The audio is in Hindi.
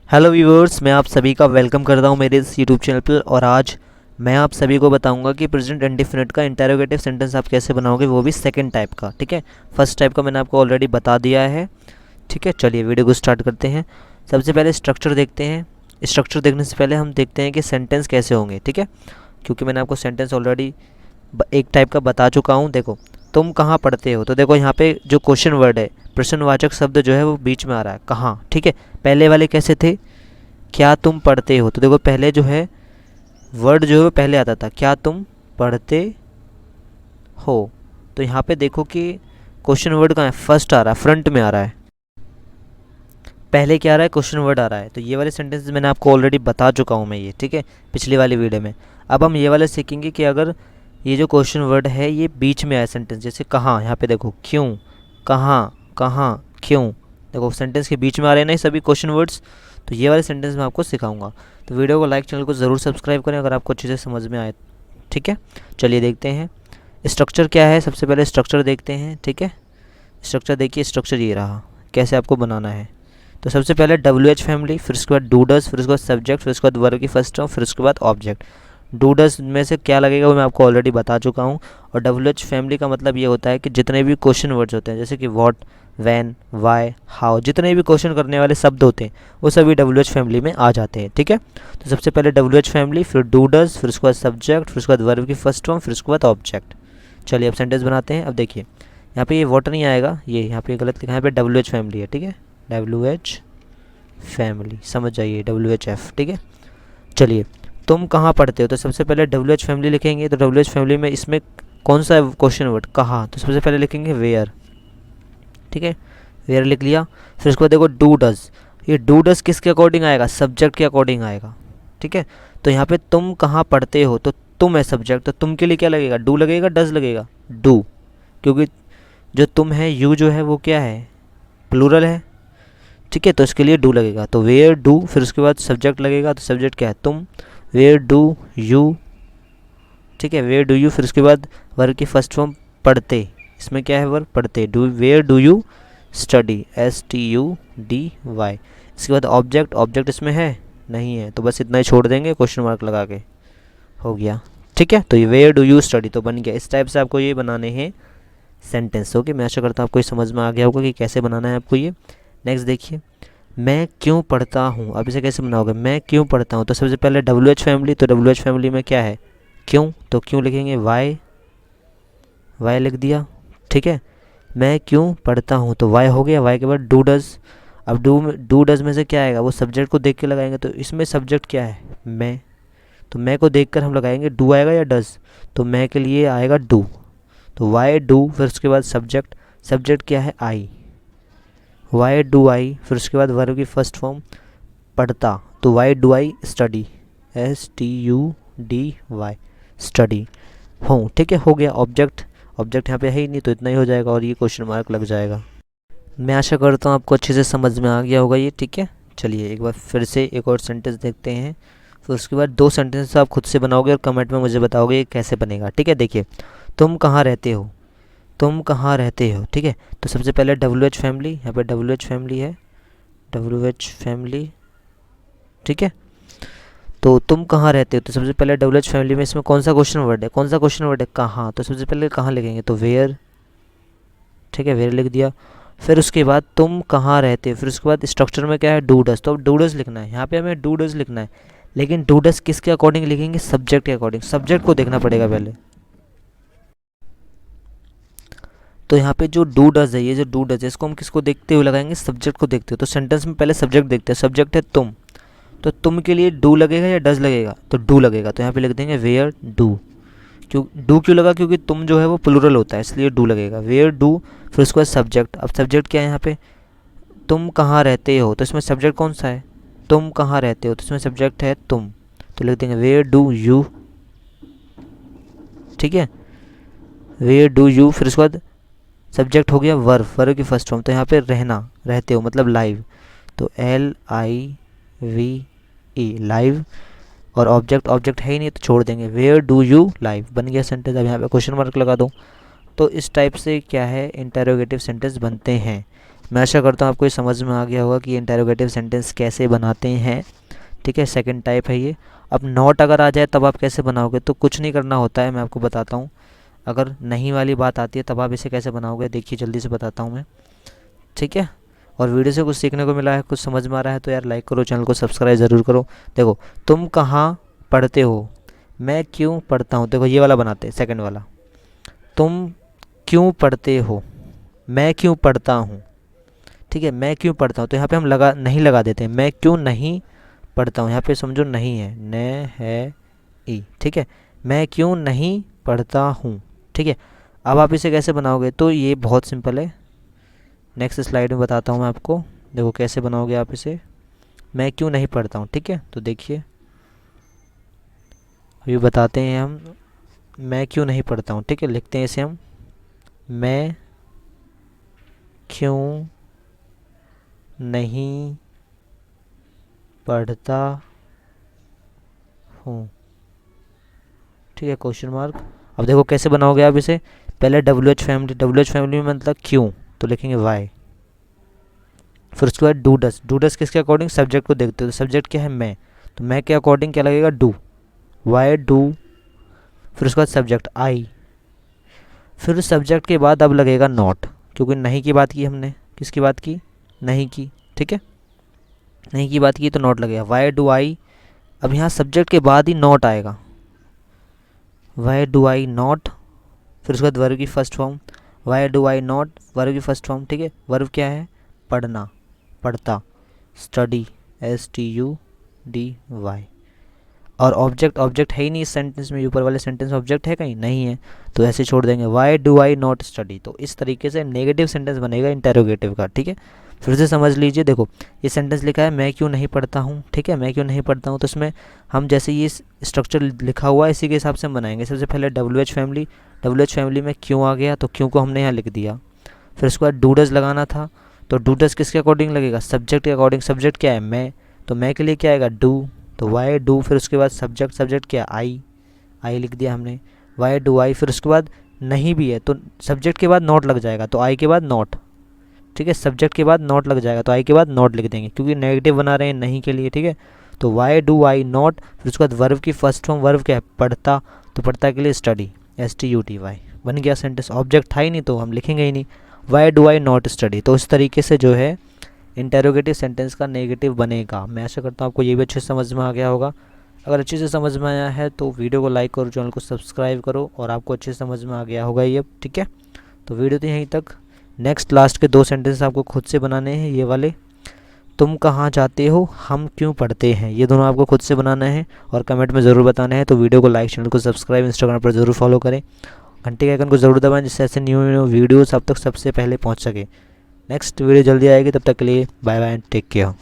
हेलो व्यूअर्स, मैं आप सभी का वेलकम करता हूं मेरे इस यूट्यूब चैनल पर। और आज मैं आप सभी को बताऊंगा कि प्रेजेंट इंडेफिनिट का इंटरोगेटिव सेंटेंस आप कैसे बनाओगे, वो भी सेकंड टाइप का। ठीक है, फर्स्ट टाइप का मैंने आपको ऑलरेडी बता दिया है। ठीक है, चलिए वीडियो को स्टार्ट करते हैं। सबसे पहले स्ट्रक्चर देखते हैं। स्ट्रक्चर देखने से पहले हम देखते हैं कि सेंटेंस कैसे होंगे। ठीक है, क्योंकि मैंने आपको सेंटेंस ऑलरेडी एक टाइप का बता चुका हूँ। देखो, तुम कहाँ पढ़ते हो, तो देखो यहाँ पे जो क्वेश्चन वर्ड है, प्रश्नवाचक शब्द जो है वो बीच में आ रहा है, कहाँ। ठीक है, पहले वाले कैसे थे, क्या तुम पढ़ते हो, तो देखो पहले जो है वर्ड जो है वो पहले आता था, क्या तुम पढ़ते हो। तो यहाँ पे देखो कि क्वेश्चन वर्ड कहाँ है, फर्स्ट आ रहा है, फ्रंट में आ रहा है। पहले क्या आ रहा है, क्वेश्चन वर्ड आ रहा है। तो ये वाले सेंटेंस मैंने आपको ऑलरेडी बता चुका हूँ मैं ये। ठीक है, पिछली वाली वीडियो में। अब हम ये वाले सीखेंगे कि अगर ये जो क्वेश्चन वर्ड है ये बीच में आए सेंटेंस, जैसे कहाँ, यहाँ पे देखो क्यों, कहाँ, कहाँ, क्यों। देखो सेंटेंस के बीच में आ रहे हैं ना ये सभी क्वेश्चन वर्ड्स। तो ये वाले सेंटेंस मैं आपको सिखाऊंगा। तो वीडियो को लाइक, चैनल को ज़रूर सब्सक्राइब करें अगर आपको अच्छे से समझ में आए। ठीक है, चलिए देखते हैं स्ट्रक्चर क्या है। सबसे पहले स्ट्रक्चर देखते हैं। ठीक है, स्ट्रक्चर देखिए, स्ट्रक्चर ये रहा, कैसे आपको बनाना है। तो सबसे पहले WH फैमिली, फिर उसके बाद डू डज, फिर उसके बाद सब्जेक्ट, फिर उसके बाद वर्ब की फर्स्ट फॉर्म, फिर उसके बाद ऑब्जेक्ट। डू डज में से क्या लगेगा वो मैं आपको ऑलरेडी बता चुका हूँ। और WH फैमिली का मतलब ये होता है कि जितने भी क्वेश्चन वर्ड्स होते हैं, जैसे कि व्हाट, वैन, वाई, हाउ, जितने भी क्वेश्चन करने वाले शब्द होते हैं वो सभी WH फैमिली में आ जाते हैं। ठीक है, तो सबसे पहले WH फैमिली, फिर डू डज, फिर उसके बाद सब्जेक्ट, फिर उसके बाद वर्ब की फर्स्ट फॉर्म, फिर उसके बाद ऑब्जेक्ट। चलिए अब सेंटेंस बनाते हैं। अब देखिए यहाँ पे ये वाटर नहीं आएगा, ये यहाँ पे गलत लिखा है, यहाँ पे WH फैमिली है। ठीक है, WH फैमिली, समझ जाइए, WHF। ठीक है, चलिए तुम कहाँ पढ़ते हो, तो सबसे पहले WH फैमिली लिखेंगे। तो WH फैमिली में इसमें कौन सा क्वेश्चन वर्ड, कहाँ, तो सबसे पहले लिखेंगे वेयर। ठीक है, वेयर लिख लिया। फिर उसके बाद देखो डू डज, ये डू डज किसके अकॉर्डिंग आएगा, सब्जेक्ट के अकॉर्डिंग आएगा। ठीक है, तो यहाँ पे तुम कहाँ पढ़ते हो, तो तुम है सब्जेक्ट, तो तुम के लिए क्या लगेगा, डू लगेगा, डज लगेगा, डू, क्योंकि जो तुम है, यू जो है वो क्या है, प्लूरल है। ठीक है, तो इसके लिए डू लगेगा, तो वेयर डू, फिर उसके बाद सब्जेक्ट लगेगा, तो सब्जेक्ट क्या है, तुम, वेयर डू यू। ठीक है, वेयर डू यू, फिर उसके बाद वर्ब की फर्स्ट फॉर्म पढ़ते, इसमें क्या है वर्ब पढ़ते, do, where do you study, STUDY। इसके बाद ऑब्जेक्ट, ऑब्जेक्ट इसमें है नहीं है, तो बस इतना ही छोड़ देंगे क्वेश्चन मार्क लगा के, हो गया। ठीक है, तो ये वेयर डू यू स्टडी तो बन गया। इस टाइप से आपको ये बनाने हैं सेंटेंस। ओके, मैं आशा करता हूँ आपको ये समझ में आ गया होगा कि कैसे बनाना है आपको ये। नेक्स्ट देखिए, मैं क्यों पढ़ता हूँ। अब इसे कैसे बनाओगे, मैं क्यों पढ़ता हूँ, तो सबसे पहले WH फैमिली, तो WH फैमिली में क्या है, क्यों, तो क्यों लिखेंगे, वाई, वाई लिख दिया। ठीक है, मैं क्यों पढ़ता हूँ, तो वाई हो गया। वाई के बाद डू डज। अब डू डज में से क्या आएगा, वो सब्जेक्ट को देख के लगाएंगे, तो इसमें सब्जेक्ट क्या है, मैं, तो मैं को देख कर हम लगाएंगे, डू आएगा या डज, तो मैं के लिए आएगा डू, तो वाई डू, फिर उसके बाद सब्जेक्ट, सब्जेक्ट क्या है, आई, वाई डू आई, फिर उसके बाद वर्ब की फर्स्ट फॉर्म पढ़ता, तो why do I study, STUDY study हूँ। ठीक है, हो गया। ऑब्जेक्ट, ऑब्जेक्ट यहाँ पे है ही नहीं, तो इतना ही हो जाएगा और ये क्वेश्चन मार्क लग जाएगा। मैं आशा करता हूँ आपको अच्छे से समझ में आ गया होगा ये। ठीक है, चलिए एक बार फिर से एक और सेंटेंस देखते हैं, फिर उसके बाद 2 सेंटेंस आप खुद से बनाओगे और कमेंट में मुझे बताओगे ये कैसे बनेगा। ठीक है, देखिए, तुम कहाँ रहते हो, तुम कहाँ रहते हो। ठीक है, तो सबसे पहले WH फैमिली, यहाँ पे WH फैमिली है, WH फैमिली। ठीक है, तो तुम कहाँ रहते हो, तो सबसे पहले WH फैमिली में इसमें कौन सा क्वेश्चन वर्ड है, कौन सा क्वेश्चन वर्ड है, कहाँ, तो सबसे पहले कहाँ लिखेंगे, तो वेयर। ठीक है, वेयर लिख दिया। फिर उसके बाद तुम कहाँ रहते हो, फिर उसके बाद स्ट्रक्चर में क्या है, डू डज, तो अब डू डज लिखना है, यहाँ पे हमें डू डज लिखना है, लेकिन डू डज किसके अकॉर्डिंग लिखेंगे, सब्जेक्ट के अकॉर्डिंग, सब्जेक्ट को देखना पड़ेगा पहले। तो यहाँ पे जो डू डज है, ये जो डू डज है, इसको हम किसको देखते हुए लगाएंगे, सब्जेक्ट को देखते हुए। तो सेंटेंस में पहले सब्जेक्ट देखते हैं, सब्जेक्ट है तुम, तो तुम के लिए डू लगेगा या डज लगेगा, तो डू लगेगा, तो यहाँ पे लिख देंगे वेयर डू। क्यों डू क्यों लगा, क्योंकि तुम जो है वो प्लूरल होता है, इसलिए डू लगेगा, वेयर डू, फिर उसके बाद सब्जेक्ट। अब सब्जेक्ट क्या है यहाँ पे, तुम कहाँ रहते हो, तो इसमें सब्जेक्ट कौन सा है, तुम कहाँ रहते हो, तो इसमें सब्जेक्ट है तुम, तो लिख देंगे वेयर डू यू। ठीक है, वेयर डू यू, फिर उसके बाद सब्जेक्ट हो गया वर्ब, वर्ब की फर्स्ट फॉर्म, तो यहाँ पे रहना, रहते हो मतलब लाइव, तो LIVE लाइव। और ऑब्जेक्ट, ऑब्जेक्ट है ही नहीं तो छोड़ देंगे, वेयर डू यू लाइव, बन गया सेंटेंस। अब यहाँ पे क्वेश्चन मार्क लगा दो। तो इस टाइप से क्या है, इंटरोगेटिव सेंटेंस बनते हैं। मैं आशा करता हूँ आपको ये समझ में आ गया होगा कि इंटेरोगेटिव सेंटेंस कैसे बनाते हैं। ठीक है, सेकंड टाइप है ये। अब नॉट अगर आ जाए तब आप कैसे बनाओगे, तो कुछ नहीं करना होता है, मैं आपको बताता हूँ। अगर नहीं वाली बात आती है तब आप इसे कैसे बनाओगे, देखिए जल्दी से बताता हूँ मैं। ठीक है, और वीडियो से कुछ सीखने को मिला है, कुछ समझ में आ रहा है तो यार लाइक करो, चैनल को सब्सक्राइब ज़रूर करो। देखो, तुम कहाँ पढ़ते हो, मैं क्यों पढ़ता हूँ। देखो ये वाला बनाते हैं, सेकंड वाला। तुम क्यों पढ़ते हो, मैं क्यों पढ़ता हूँ। ठीक है, मैं क्यों पढ़ता हूँ, तो यहाँ पे हम नहीं लगा देते हैं। मैं क्यों नहीं पढ़ता हूँ, यहाँ पे समझो नहीं है, न है ई। ठीक है, मैं क्यों नहीं पढ़ता हूँ। ठीक है, अब आप इसे कैसे बनाओगे, तो ये बहुत सिंपल है। नेक्स्ट स्लाइड में बताता हूँ मैं आपको। देखो कैसे बनाओगे आप इसे, मैं क्यों नहीं पढ़ता हूँ। ठीक है, तो देखिए अभी बताते हैं हम। मैं क्यों नहीं पढ़ता हूँ, ठीक है, लिखते हैं इसे हम। मैं क्यों नहीं पढ़ता हूँ। ठीक है, क्वेश्चन मार्क। अब देखो कैसे बनाओगे आप इसे। पहले WH फैमिली, WH फैमिली में मतलब क्यों, तो लिखेंगे वाई। फिर उसके बाद डू डस, डू डस किसके अकॉर्डिंग, सब्जेक्ट को देखते हो, तो सब्जेक्ट क्या है मैं, तो मैं के अकॉर्डिंग क्या लगेगा, डू, वाई डू। फिर उसके बाद सब्जेक्ट आई। फिर सब्जेक्ट के बाद अब लगेगा नॉट, क्योंकि नहीं की बात की हमने, किसकी बात की, नहीं की। ठीक है, नहीं की बात की तो नॉट लगेगा, वाई डू आई। अब यहाँ सब्जेक्ट के बाद ही नॉट आएगा, वाई डू आई नॉट। फिर उसके बाद वर्ब की first form, why do I not, verb की फर्स्ट फॉर्म। ठीक है, वर्ब क्या है, पढ़ना, पढ़ता, स्टडी, STUDY। और ऑब्जेक्ट, ऑब्जेक्ट है ही नहीं इस सेंटेंस में, ऊपर वाले सेंटेंस में ऑब्जेक्ट है कहीं नहीं है, तो ऐसे छोड़ देंगे, why do I not study. तो इस तरीके से नेगेटिव सेंटेंस बनेगा इंटेरोगेटिव का। ठीक है, फिर से समझ लीजिए। देखो ये सेंटेंस लिखा है मैं क्यों नहीं पढ़ता हूँ। ठीक है, मैं क्यों नहीं पढ़ता हूँ, तो इसमें हम जैसे ये स्ट्रक्चर लिखा हुआ है इसी के हिसाब से हम बनाएंगे। सबसे पहले WH फैमिली, WH फैमिली में क्यों आ गया, तो क्यों को हमने यहाँ लिख दिया। फिर उसके बाद डू डज लगाना था, तो डू डज किसके अकॉर्डिंग लगेगा, सब्जेक्ट के अकॉर्डिंग। सब्जेक्ट क्या है, मैं, तो मैं के लिए क्या आएगा, डू, तो वाई डू। फिर उसके बाद सब्जेक्ट, सब्जेक्ट क्या, आई, आई लिख दिया हमने, वाई डू आई। फिर उसके बाद नहीं भी है तो सब्जेक्ट के बाद नॉट लग जाएगा, तो आई के बाद नॉट। ठीक है, सब्जेक्ट के बाद नॉट लग जाएगा तो आई के बाद नॉट लिख देंगे, क्योंकि नेगेटिव बना रहे हैं नहीं के लिए। ठीक है, तो वाई डू आई नॉट। फिर उसके बाद वर्ब की फर्स्ट फॉर्म, वर्ब क्या है, पढ़ता, तो पढ़ता के लिए स्टडी, STUDY। बन गया सेंटेंस, ऑब्जेक्ट था ही नहीं तो हम लिखेंगे ही नहीं, why do I not study. तो इस तरीके से जो है इंटेरोगेटिव सेंटेंस का नेगेटिव बनेगा। मैं आशा करता हूँ आपको ये भी अच्छे से समझ में आ गया होगा। अगर अच्छे से समझ में आया है तो वीडियो को लाइक करो, चैनल को सब्सक्राइब करो, और आपको अच्छे से समझ में आ गया होगा ये। ठीक है, तो वीडियो तो यहीं तक। नेक्स्ट लास्ट के 2 सेंटेंस आपको खुद से बनाने हैं, ये वाले। तुम कहाँ जाते हो, हम क्यों पढ़ते हैं, ये दोनों आपको खुद से बनाना है और कमेंट में ज़रूर बताना है। तो वीडियो को लाइक, चैनल को सब्सक्राइब, इंस्टाग्राम पर ज़रूर फॉलो करें, घंटे के आइकन को ज़रूर दबाएं, जिससे ऐसे न्यू वीडियोस आप तक सबसे पहले पहुंच सके। नेक्स्ट वीडियो जल्दी आएगी, तब तक के लिए bye bye and take care.